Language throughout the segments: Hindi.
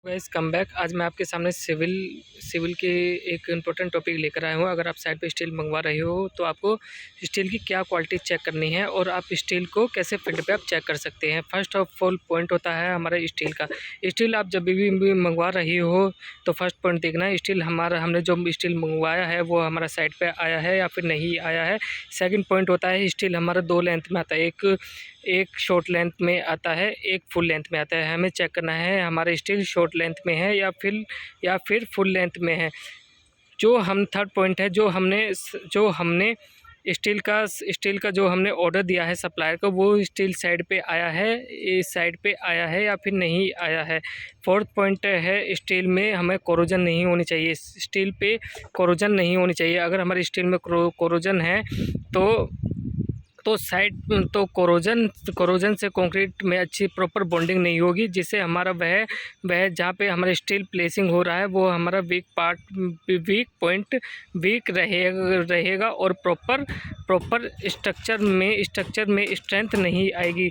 Guys come back. आज मैं आपके सामने सिविल के एक इम्पोर्टेंट टॉपिक लेकर आया हूँ। अगर आप साइड पे स्टील मंगवा रहे हो तो आपको स्टील की क्या क्वालिटी चेक करनी है और आप स्टील को कैसे फील्ड पे आप चेक कर सकते हैं। फर्स्ट ऑफ ऑल पॉइंट होता है हमारा स्टील का। स्टील आप जब भी मंगवा रही हो तो फर्स्ट पॉइंट देखना है स्टील हमने जो स्टील मंगवाया है वो हमारा साइड पर आया है या फिर नहीं आया है। सेकेंड पॉइंट होता है स्टील हमारा 2 लेंथ में आता है, एक शॉर्ट लेंथ में आता है, एक फुल लेंथ में आता है। हमें चेक करना है हमारा स्टील शॉर्ट लेंथ में है या फिर फुल लेंथ में है। जो हम थर्ड पॉइंट है जो हमने स्टील का जो हमने ऑर्डर दिया है सप्लायर को वो स्टील साइड पे आया है, इस साइड पे आया है या फिर नहीं आया है। फोर्थ पॉइंट है स्टील में हमें कोरोजन नहीं होनी चाहिए, स्टील पे कोरोजन नहीं होनी चाहिए। अगर हमारे स्टील में कोरोजन है तो कोरोजन से कंक्रीट में अच्छी प्रॉपर बॉन्डिंग नहीं होगी, जिससे हमारा वह जहाँ पे हमारा स्टील प्लेसिंग हो रहा है वो हमारा वीक पॉइंट वीक रहेगा और प्रॉपर स्ट्रक्चर में स्ट्रेंथ नहीं आएगी।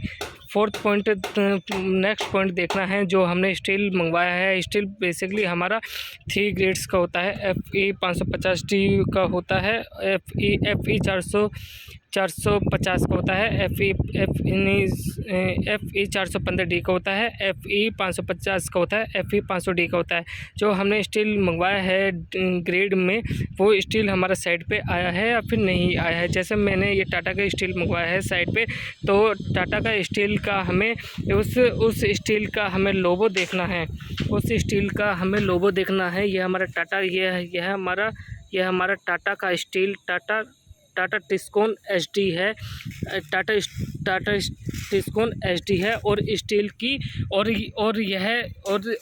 फोर्थ पॉइंट नेक्स्ट पॉइंट देखना है जो हमने स्टील मंगवाया है। स्टील बेसिकली हमारा 3 ग्रेड्स का होता है। FE 550D का होता है, FE 450 का होता है, FE 415D का होता है, FE 550 का होता है, FE 500D का होता है। जो हमने स्टील मंगवाया है ग्रेड में वो स्टील हमारा साइड पे आया है या फिर नहीं आया है। जैसे मैंने ये टाटा का स्टील मंगवाया है साइड पे, तो टाटा का स्टील का हमें उस स्टील का हमें लोगो देखना है, उस स्टील का हमें लोगो देखना है। ये हमारा टाटा यह हमारा टाटा का स्टील टाटा टिस्कोन HD है, टाटा टिस्कोन HD है और स्टील की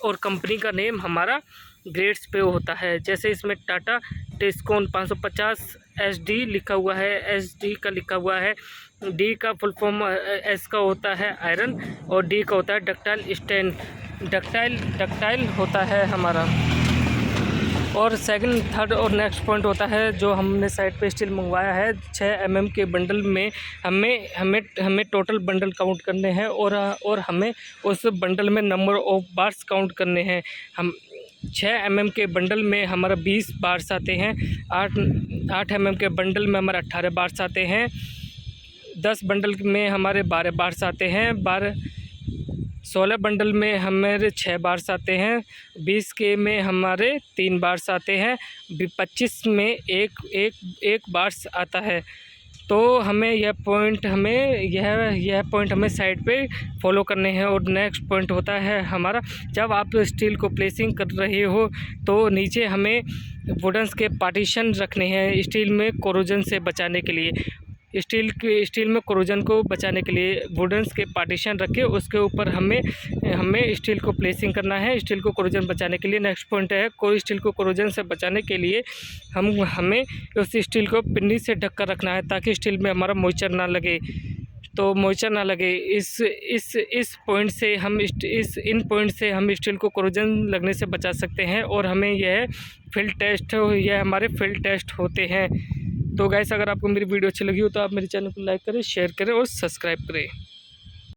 और कंपनी का नेम हमारा ग्रेड्स पे होता है। जैसे इसमें टाटा टिस्कोन 550 SD लिखा हुआ है, SD का लिखा हुआ है। D का फुल फॉर्म S का होता है आयरन और D का होता है डक्टाइल होता है हमारा। और सेकंड थर्ड और नेक्स्ट पॉइंट होता है जो हमने साइड पे स्टील मंगवाया है 6 mm के बंडल में हमें टोटल बंडल काउंट करने हैं और हमें उस बंडल में नंबर ऑफ बार्स काउंट करने हैं। हम 6 mm के बंडल में हमारा 20 बार्स आते हैं, 8 mm के बंडल में हमारा 18 बार्स आते हैं, 10 बंडल में हमारे 12 बार्स आते हैं, 16 बंडल में हमारे 6 बार्स आते हैं, 20 के में हमारे 3 बार्स आते हैं, 25 में एक बार्स आता है। तो हमें यह पॉइंट हमें साइड पे फॉलो करने हैं। और नेक्स्ट पॉइंट होता है हमारा जब आप स्टील को प्लेसिंग कर रहे हो तो नीचे हमें वुडन्स के पार्टीशन रखने हैं स्टील में कोरोजन से बचाने के लिए। स्टील में कोरोजन को बचाने के लिए वुडन्स के पार्टीशन रख के उसके ऊपर हमें स्टील को प्लेसिंग करना है स्टील को कोरोजन बचाने के लिए। नेक्स्ट पॉइंट है कोई स्टील को कोरोजन से बचाने के लिए हमें उस स्टील को पिन्नी से ढक कर रखना है ताकि स्टील में हमारा मॉइस्चर ना लगे। तो मॉइस्चर ना लगे इस पॉइंट से इन पॉइंट से हम स्टील को कोरोजन लगने से बचा सकते हैं। और हमें यह हमारे फील्ड टेस्ट होते हैं। तो गाइस अगर आपको मेरी वीडियो अच्छी लगी हो तो आप मेरे चैनल को लाइक करें, शेयर करें और सब्सक्राइब करें।